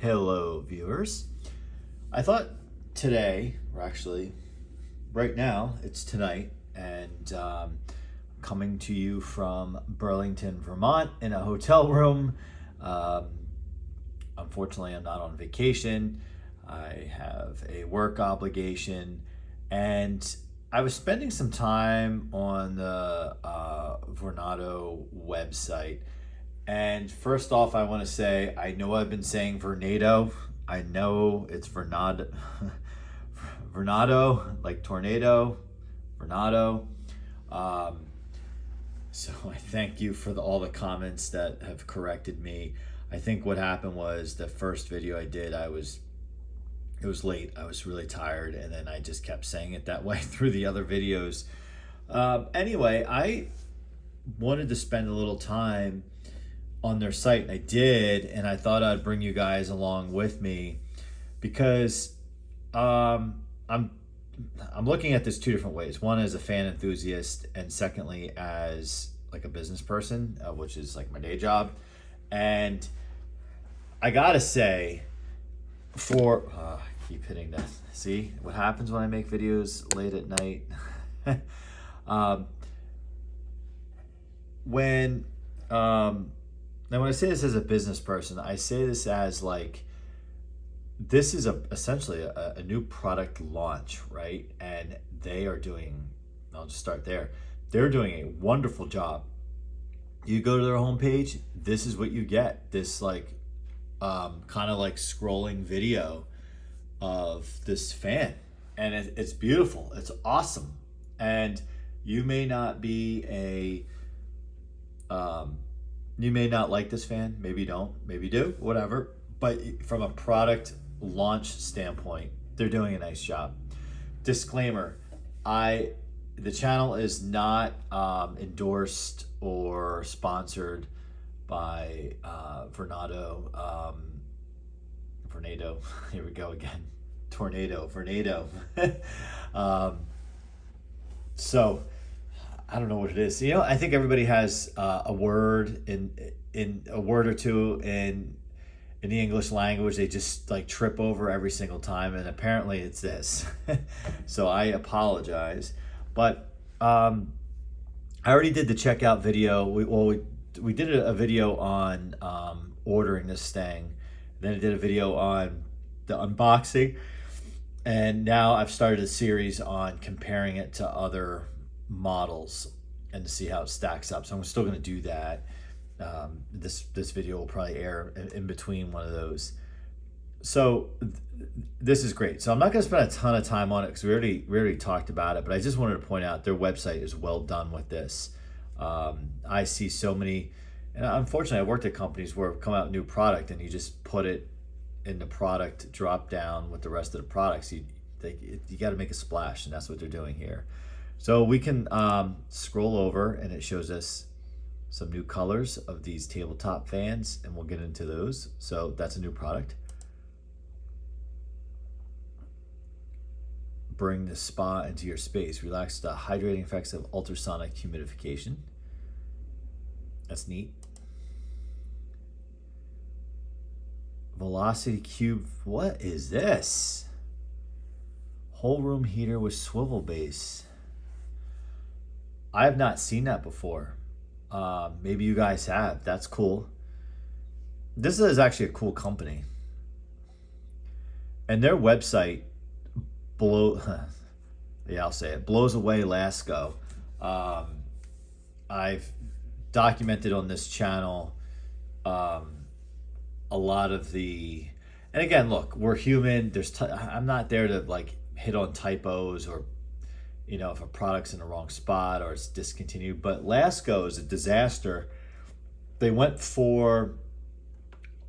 Hello, viewers. I thought today, or actually right now, it's tonight, and coming to you from Burlington, Vermont in a hotel room. Unfortunately, I'm not on vacation. I have a work obligation, and I was spending some time on the Vornado website. And first off, I want to say, I know I've been saying Vornado. I know it's Vornado, Vornado, like tornado, Vornado. So I thank you for all the comments that have corrected me. I think what happened was the first video I did, it was late. I was really tired, and then I just kept saying it that way through the other videos. Anyway, I wanted to spend a little time on their site, and I did, and I thought I'd bring you guys along with me because I'm looking at this two different ways. One as a fan enthusiast, and secondly as like a business person, which is like my day job. And I gotta say, I keep hitting that. See what happens when I make videos late at night? Now, when I say this as a business person, I say this as like, this is essentially a new product launch, right? And they are doing, I'll just start there. They're doing a wonderful job. You go to their homepage, this is what you get. This like, kind of like scrolling video of this fan. And it's beautiful, it's awesome. And you may not be you may not like this fan, maybe you don't, maybe you do, whatever. But from a product launch standpoint, they're doing a nice job. Disclaimer, the channel is not endorsed or sponsored by Vornado. Vornado, here we go again. Vornado. So I don't know what it is. You know, I think everybody has a word in a word or two in the English language. They just like trip over every single time, and apparently it's this. So I apologize, but I already did the checkout video. We did a video on ordering this thing. Then I did a video on the unboxing, and now I've started a series on comparing it to other models and to see how it stacks up. So I'm still going to do that. This video will probably air in between one of those. So this is great. So I'm not going to spend a ton of time on it because we already talked about it, but I just wanted to point out their website is well done with this. I see so many, and unfortunately I worked at companies where come out new product and you just put it in the product drop down with the rest of the products. You got to make a splash, and that's what they're doing here. So we can scroll over, and it shows us some new colors of these tabletop fans, and we'll get into those. So that's a new product. Bring the spa into your space. Relax the hydrating effects of ultrasonic humidification. That's neat. Velocity Cube. What is this? Whole room heater with swivel base. I have not seen that before. Maybe you guys have. That's cool. This is actually a cool company. And their website I'll say it, blows away Lasko. I've documented on this channel a lot of and again, look, we're human. I'm not there to like hit on typos or, you know, if a product's in the wrong spot or it's discontinued. But Lasko is a disaster. They went for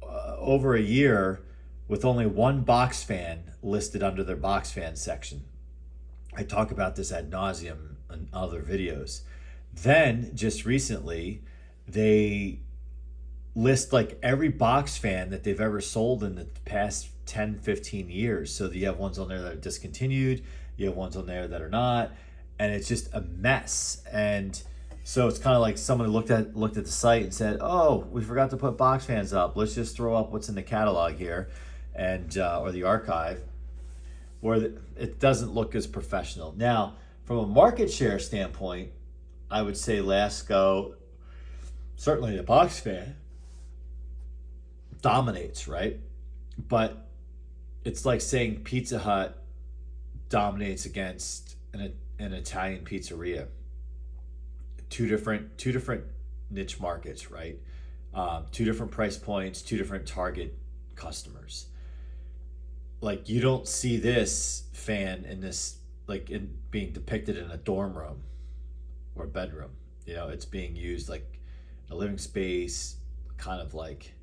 over a year with only one box fan listed under their box fan section. I talk about this ad nauseum in other videos. Then just recently, they list like every box fan that they've ever sold in the past 10, 15 years. So you have ones on there that are discontinued, you have ones on there that are not, and it's just a mess. And So it's kind of like someone looked at the site and said, "Oh, we forgot to put box fans up. Let's just throw up what's in the catalog here, and or the archive, where it doesn't look as professional." Now, from a market share standpoint, I would say Lasko, certainly the box fan, dominates, right? But it's like saying Pizza Hut dominates against an Italian pizzeria. Two different niche markets, right? Two different price points, two different target customers. Like, you don't see this fan in this, like, in being depicted in a dorm room or a bedroom. You know, it's being used like a living space, kind of like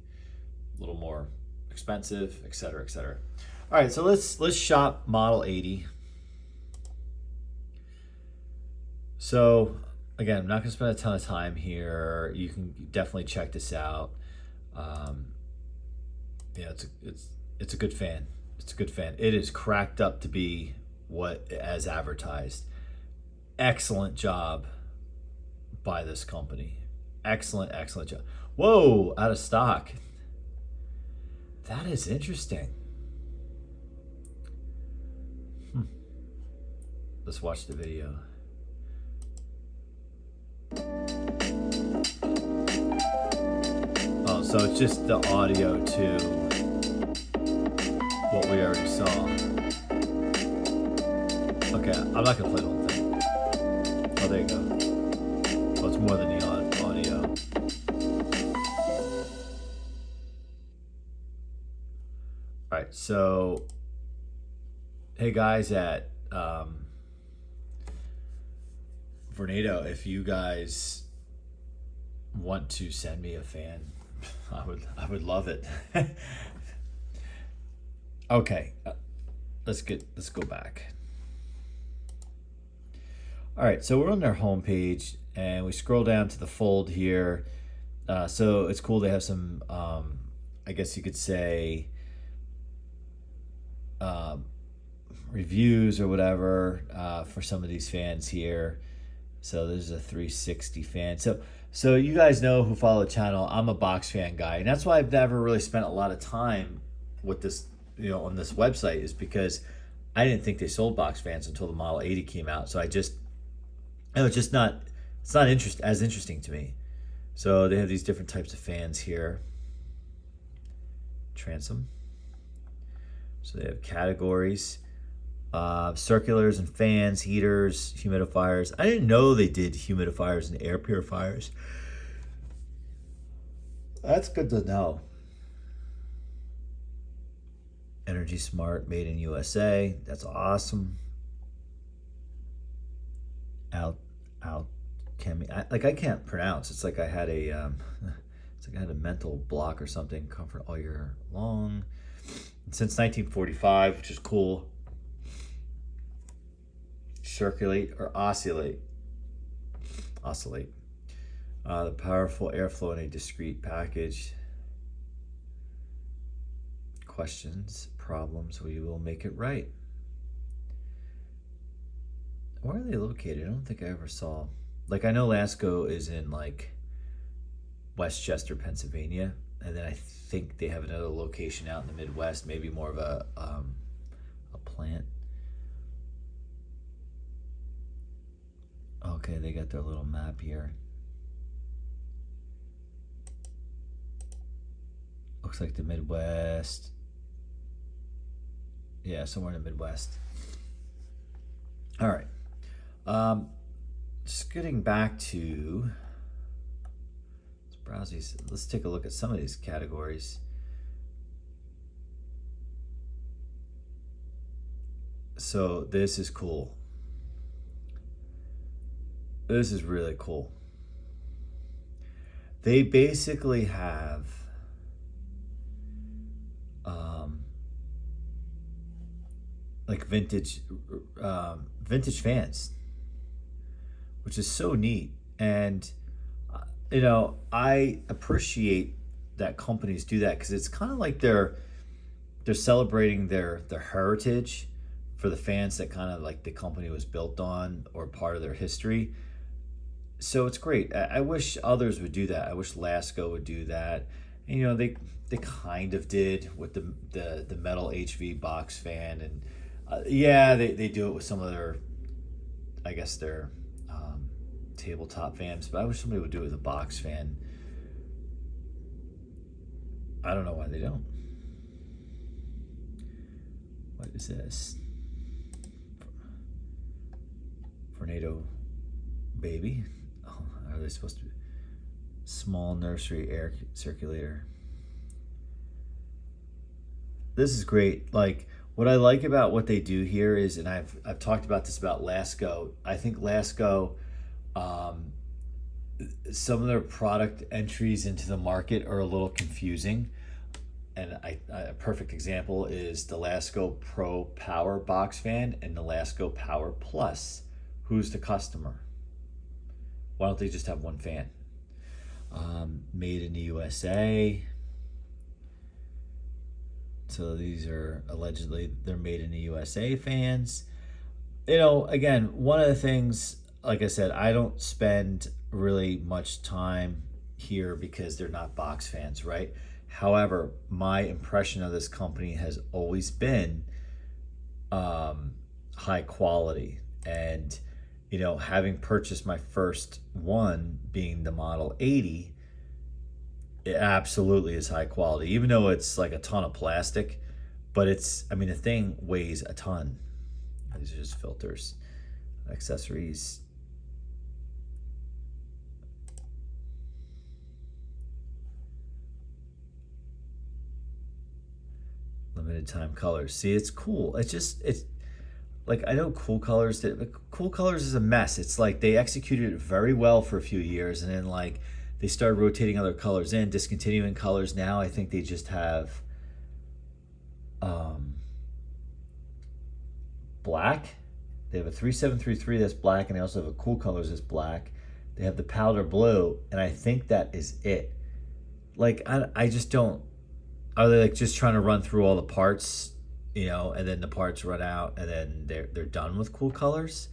a little more expensive, et cetera, et cetera. All right, so let's shop Model 80. So again, I'm not going to spend a ton of time here. You can definitely check this out. Yeah, it's a good fan. It's a good fan. It is cracked up to be what as advertised. Excellent job by this company. Excellent job. Whoa, out of stock. That is interesting. Let's watch the video. Oh, so it's just the audio to what we already saw. Okay, I'm not gonna play the whole thing. Oh, there you go. Oh, it's more than the audio. All right, so hey guys at Vornado, if you guys want to send me a fan, I would love it. Okay, let's go back. All right, so we're on their homepage and we scroll down to the fold here. So it's cool. They have some, I guess you could say, reviews or whatever for some of these fans here. So this is a 360 fan. So you guys know, who follow the channel, I'm a box fan guy, and that's why I've never really spent a lot of time with this, you know, on this website, is because I didn't think they sold box fans until the Model 80 came out. So it's not as interesting to me. So they have these different types of fans here. Transom. So they have categories. Circulators and fans, heaters, humidifiers. I didn't know they did humidifiers and air purifiers. That's good to know. Energy Smart, made in USA. That's awesome. I can't pronounce. It's like I had a mental block or something. Comfort all year long. Since 1945, which is cool. Circulate or oscillate. The powerful airflow in a discrete package. Questions, problems, we will make it right. Where are they located? I don't think I ever saw. Like, I know Lasko is in like Westchester, Pennsylvania, and then I think they have another location out in the Midwest, maybe more of a plant. Okay, they got their little map here. Looks like the Midwest. Yeah, somewhere in the Midwest. All right. Just getting back to, let's browse these. Let's take a look at some of these categories. So this is cool. This is really cool. They basically have like vintage fans, which is so neat. And you know, I appreciate that companies do that, because it's kind of like they're celebrating their heritage for the fans that kind of like the company was built on, or part of their history. So it's great. I wish others would do that. I wish Lasko would do that. And, they kind of did with the metal HV box fan, and yeah, they do it with some of their, I guess, their tabletop fans. But I wish somebody would do it with a box fan. I don't know why they don't. What is this? Vornado baby. Oh, are they supposed to be? Small nursery air circulator. This is great. Like, what I like about what they do here is, and I've talked about this about Lasko. I think Lasko, um, some of their product entries into the market are a little confusing. And a perfect example is the Lasko Pro Power box fan and the Lasko Power Plus. Who's the customer? Why don't they just have one fan? Made in the USA. So these are allegedly, they're made in the USA fans. Again, one of the things, like I said, I don't spend really much time here because they're not box fans, right? However, my impression of this company has always been high quality. And, having purchased my first one being the Model 80, it absolutely is high quality, even though it's like a ton of plastic. But the thing weighs a ton. These are just filters, accessories. Limited time colors. See, it's cool. It's like, I know Cool Colors Cool Colors is a mess. It's like they executed it very well for a few years, and then like they started rotating other colors in, discontinuing colors. Now I think they just have black. They have a 3733 that's black, and they also have a Cool Colors that's black. They have the powder blue, and I think that is it. Like, I just don't. Are they like just trying to run through all the parts, and then the parts run out, and then they're done with Cool Colors?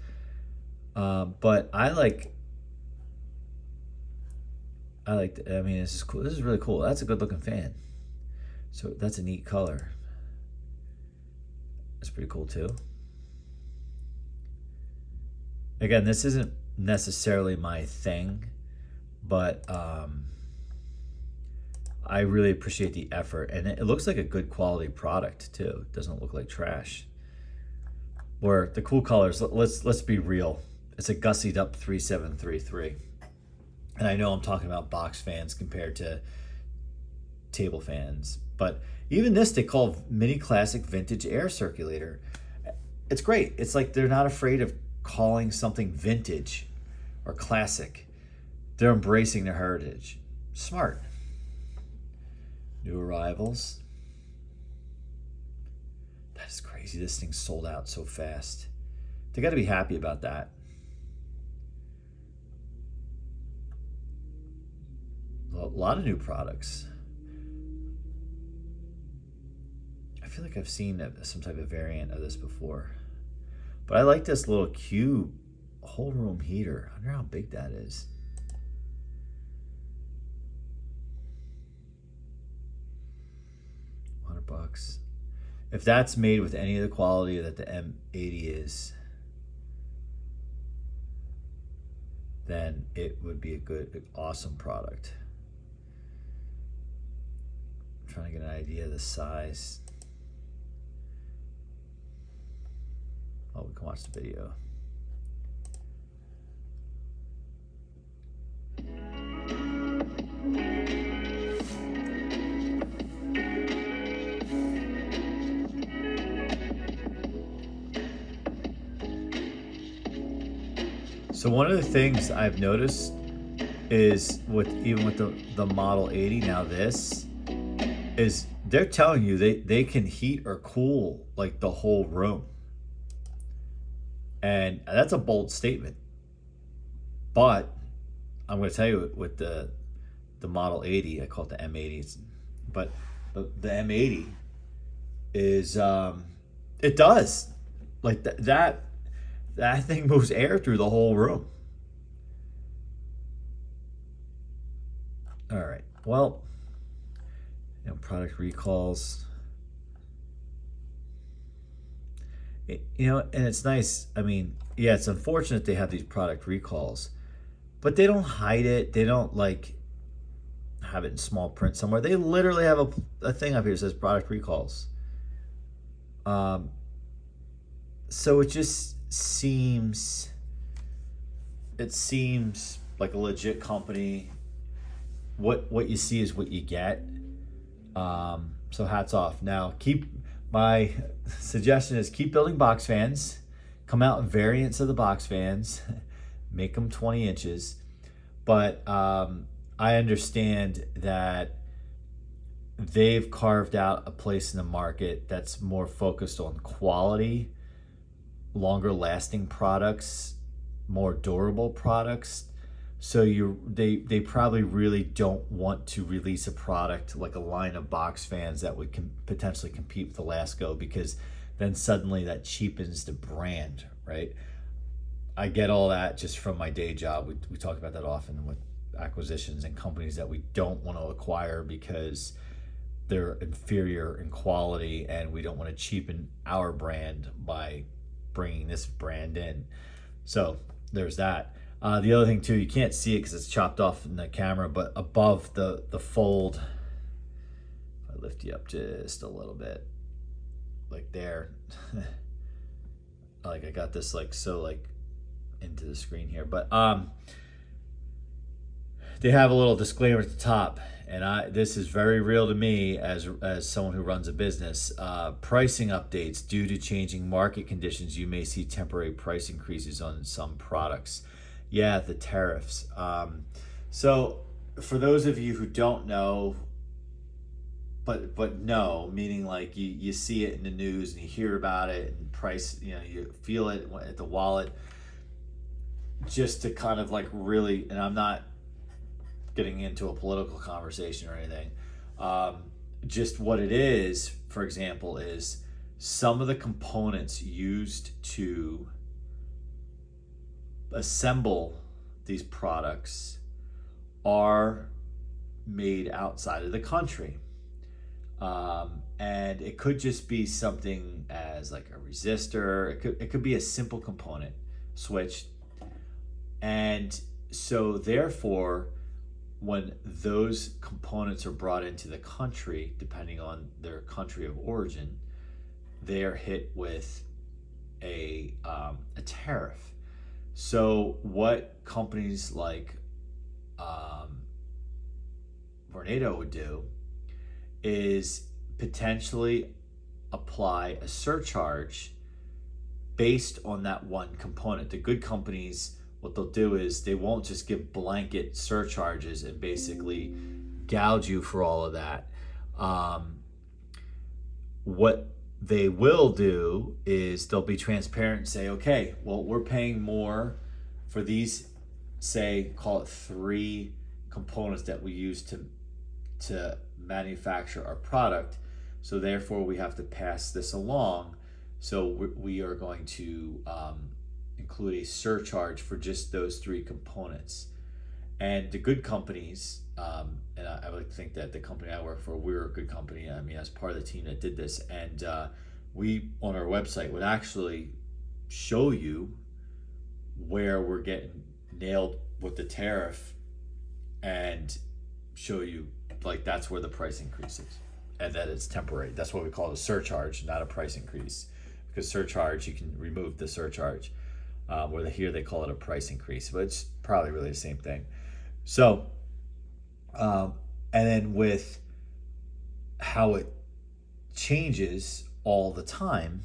But I like. This is cool. This is really cool. That's a good looking fan. So that's a neat color. That's pretty cool too. Again, this isn't necessarily my thing, but I really appreciate the effort, and it looks like a good quality product too. It doesn't look like trash. Or the Cool Colors, let's be real. It's a gussied up 3733. And I know I'm talking about box fans compared to table fans, but even this they call mini classic vintage air circulator. It's great. It's like they're not afraid of calling something vintage or classic. They're embracing their heritage. Smart. New arrivals. That is crazy. This thing sold out so fast. They got to be happy about that. A lot of new products. I feel like I've seen some type of variant of this before. But I like this little cube whole room heater. I wonder how big that is. $100. If that's made with any of the quality that the M80 is, then it would be a good, awesome product. I'm trying to get an idea of the size. Oh, we can watch the video. So one of the things I've noticed is even with the Model 80 now, this is they're telling you they can heat or cool like the whole room. And that's a bold statement. But I'm going to tell you with the Model 80, I call it the M80, but the M80 is it does like that thing moves air through the whole room. All right. Well, product recalls. And it's nice. I mean, yeah, it's unfortunate they have these product recalls, but they don't hide it. They don't like have it in small print somewhere. They literally have a thing up here that says product recalls. So it just seems, like a legit company. What you see is what you get. So hats off. Now, my suggestion is keep building box fans. Come out in variants of the box fans. Make them 20 inches. But I understand that they've carved out a place in the market that's more focused on quality, longer lasting products, more durable products. So they probably really don't want to release a product like a line of box fans that would potentially compete with the Lasko, because then suddenly that cheapens the brand, right? I get all that just from my day job. We talk about that often with acquisitions and companies that we don't want to acquire because they're inferior in quality, and we don't want to cheapen our brand by bringing this brand in. So there's that. The other thing too, you can't see it because it's chopped off in the camera, but above the fold, if I lift you up just a little bit, like there, like I got this like into the screen here, but they have a little disclaimer at the top, and this is very real to me as someone who runs a business. Pricing updates: due to changing market conditions, you may see temporary price increases on some products. Yeah, the tariffs. So for those of you who don't know, but know, meaning like you see it in the news and you hear about it and price, you feel it at the wallet, just to kind of like really, and I'm not getting into a political conversation or anything, just what it is, for example, is some of the components used to assemble these products are made outside of the country. And it could just be something as like a resistor. It could be a simple component switch. And so therefore, when those components are brought into the country, depending on their country of origin, they are hit with a tariff. So what companies like Vornado would do is potentially apply a surcharge based on that one component. The good companies, what they'll do is they won't just give blanket surcharges and basically gouge you for all of that. What they will do is they'll be transparent and say, okay, well, we're paying more for these, say, call it 3 components that we use to manufacture our product. So therefore we have to pass this along. So we are going to include a surcharge for just those 3 components. And the good companies, and I would think that the company I work for, we're a good company. I mean, as part of the team that did this, and we on our website would actually show you where we're getting nailed with the tariff, and show you like that's where the price increases, and that it's temporary. That's what we call a surcharge, not a price increase, because surcharge, you can remove the surcharge. Where here they call it a price increase, but it's probably really the same thing. So, and then with how it changes all the time,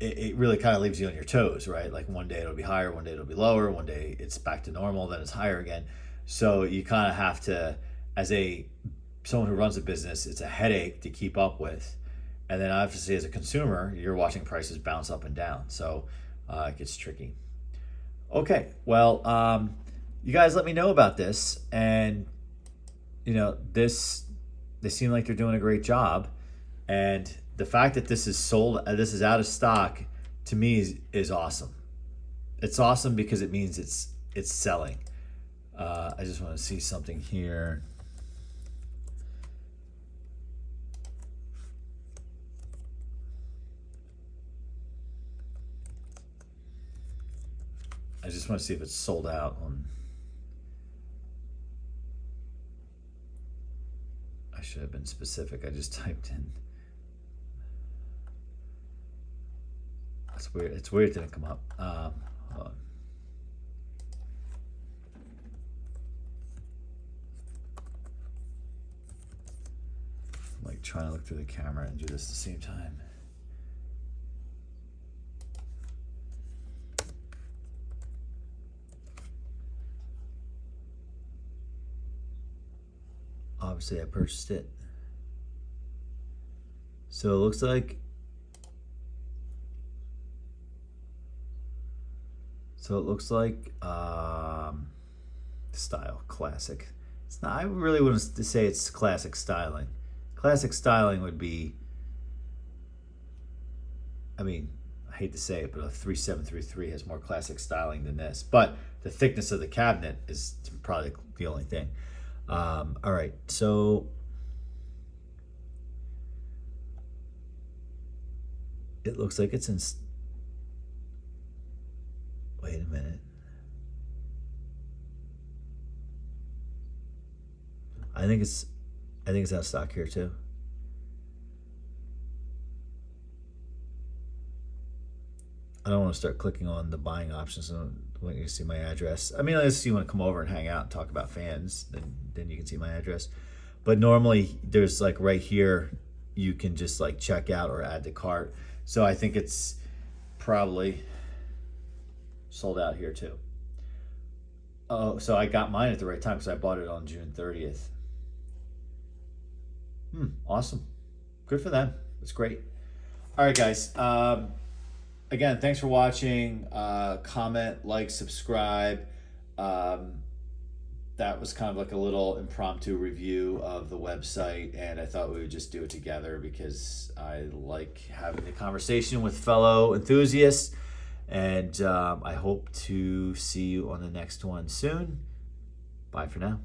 it really kind of leaves you on your toes, right? Like one day it'll be higher, one day it'll be lower, one day it's back to normal, then it's higher again. So you kind of have to, as someone who runs a business, it's a headache to keep up with. And then obviously as a consumer, you're watching prices bounce up and down. So it gets tricky. Okay, well, you guys let me know about this. And, they seem like they're doing a great job. And the fact that this is sold, this is out of stock, to me is awesome. It's awesome because it means it's selling. I just want to see something here. I just want to see if it's sold out on. I should have been specific. I just typed in. That's weird. It's weird it didn't come up. Hold on. I'm like trying to look through the camera and do this at the same time. Obviously, I purchased it. So it looks like. Style classic. It's not. I really wouldn't say it's classic styling. Classic styling would be. I mean, I hate to say it, but a 3733 has more classic styling than this. But the thickness of the cabinet is probably the only thing. All right, so it looks like it's in. Wait a minute. I think it's out of stock here too. I don't want to start clicking on the buying options. I don't want you to see my address. I mean, unless you want to come over and hang out and talk about fans, then you can see my address. But normally, there's like right here, you can just like check out or add to cart. So I think it's probably sold out here too. Oh, so I got mine at the right time because I bought it on June 30th. Awesome. Good for them. That's great. All right, guys. Again, thanks for watching. Comment, like, subscribe. That was kind of like a little impromptu review of the website, and I thought we would just do it together because I like having the conversation with fellow enthusiasts. And I hope to see you on the next one soon. Bye for now.